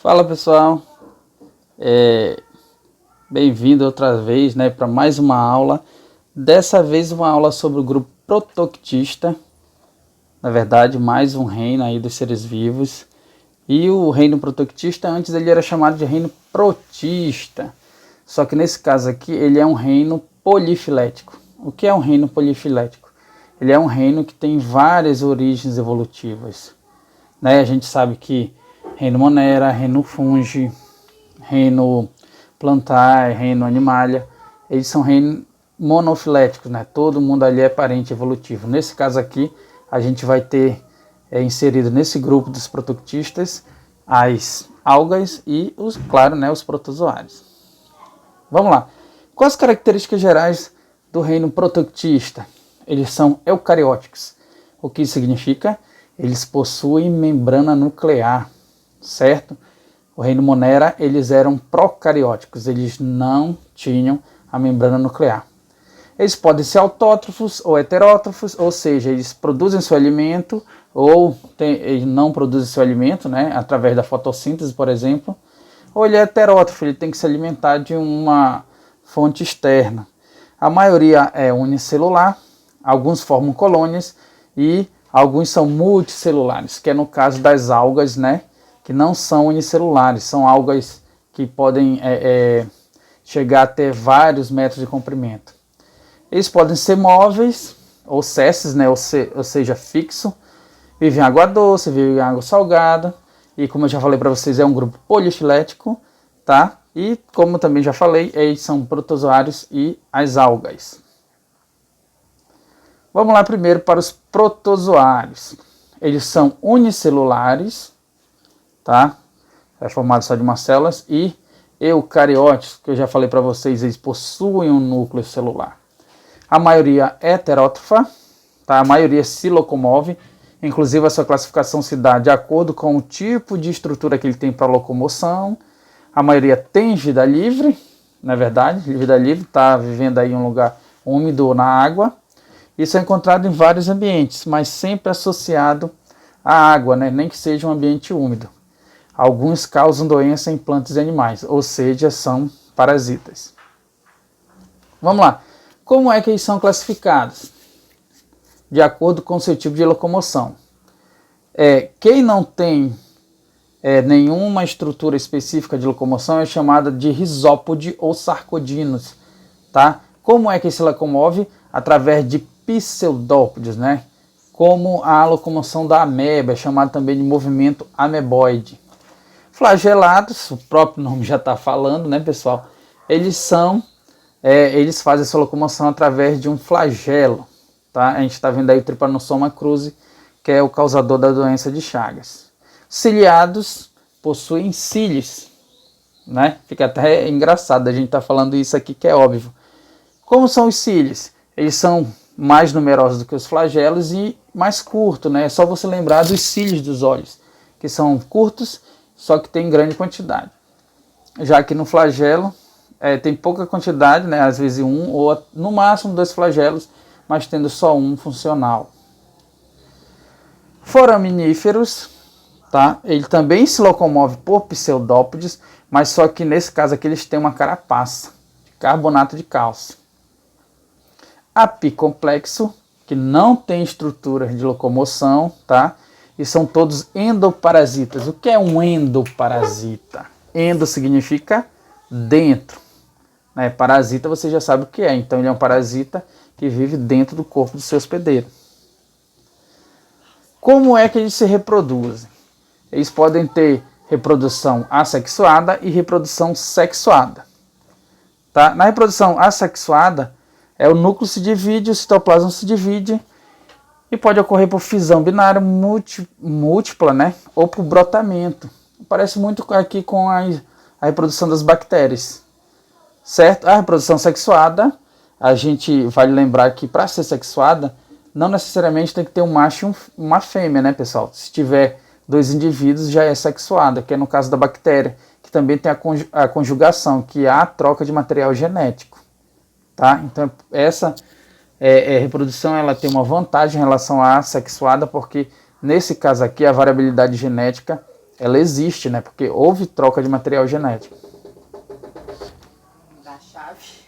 Fala pessoal, bem-vindo outra vez, para mais uma aula. Dessa vez uma aula sobre o grupo protoctista, na verdade mais um reino aí dos seres vivos. E o reino protoctista antes ele era chamado de reino protista, só que nesse caso aqui ele é um reino polifilético. O que é um reino polifilético? Ele é um reino que tem várias origens evolutivas, A gente sabe que reino Monera, reino Fungi, reino Plantae, reino Animalia, eles são reinos monofiléticos, Todo mundo ali é parente evolutivo. Nesse caso aqui, a gente vai ter inserido nesse grupo dos protoctistas as algas e, os protozoários. Vamos lá. Quais as características gerais do reino protoctista? Eles são eucarióticos. O que isso significa? Eles possuem membrana nuclear, certo? O reino Monera, eles eram procarióticos, eles não tinham a membrana nuclear. Eles podem ser autótrofos ou heterótrofos, ou seja, eles produzem seu alimento ou eles não produzem seu alimento, através da fotossíntese, por exemplo. Ou ele é heterótrofo, ele tem que se alimentar de uma fonte externa. A maioria é unicelular, alguns formam colônias e alguns são multicelulares, que é no caso das algas, que não são unicelulares, são algas que podem chegar até vários metros de comprimento. Eles podem ser móveis, ou sesses, ou seja, fixo, vivem em água doce, vivem em água salgada, e como eu já falei para vocês, é um grupo polifilético, tá? E como também já falei, eles são protozoários e as algas. Vamos lá primeiro para os protozoários. Eles são unicelulares, tá? É formado só de umas células, e eucarióticos, que eu já falei para vocês, eles possuem um núcleo celular. A maioria é heterótrofa, tá? A maioria se locomove, inclusive a sua classificação se dá de acordo com o tipo de estrutura que ele tem para locomoção. A maioria tem vida livre, na verdade, vida livre, está vivendo aí em um lugar úmido ou na água. Isso é encontrado em vários ambientes, mas sempre associado à água, nem que seja um ambiente úmido. Alguns causam doença em plantas e animais, ou seja, são parasitas. Vamos lá. Como é que eles são classificados? De acordo com o seu tipo de locomoção. Quem não tem nenhuma estrutura específica de locomoção é chamada de risópode ou sarcodinos, tá? Como é que se locomove? Através de pseudópodes, Como a locomoção da ameba, é chamado também de movimento ameboide. Flagelados, o próprio nome já está falando, pessoal? Eles fazem essa locomoção através de um flagelo, tá? A gente está vendo aí o Trypanosoma cruzi, que é o causador da doença de Chagas. Ciliados possuem cílios, Fica até engraçado a gente estar falando isso aqui, que é óbvio. Como são os cílios? Eles são mais numerosos do que os flagelos e mais curtos, É só você lembrar dos cílios dos olhos, que são curtos, só que tem grande quantidade. Já que no flagelo tem pouca quantidade, às vezes um ou no máximo 2 flagelos, mas tendo só um funcional. Foraminíferos, tá? Ele também se locomove por pseudópodes, mas só que nesse caso aqui eles têm uma carapaça de carbonato de cálcio. Apicomplexo, que não tem estrutura de locomoção, tá? E são todos endoparasitas. O que é um endoparasita? Endo significa dentro, Parasita você já sabe o que é, então ele é um parasita que vive dentro do corpo do seu hospedeiro. Como é que eles se reproduzem? Eles podem ter reprodução assexuada e reprodução sexuada. Tá? Na reprodução assexuada, o núcleo se divide, o citoplasma se divide e pode ocorrer por fisão binária múltipla, ou por brotamento. Parece muito aqui com a reprodução das bactérias, certo? A reprodução sexuada, a gente vai lembrar que para ser sexuada, não necessariamente tem que ter um macho e uma fêmea, pessoal? Se tiver 2 indivíduos, já é sexuada, que é no caso da bactéria, que também tem a conjugação, que é a troca de material genético. Tá? Então, essa reprodução ela tem uma vantagem em relação à assexuada, porque nesse caso aqui a variabilidade genética ela existe, né? Porque houve troca de material genético. Da chave.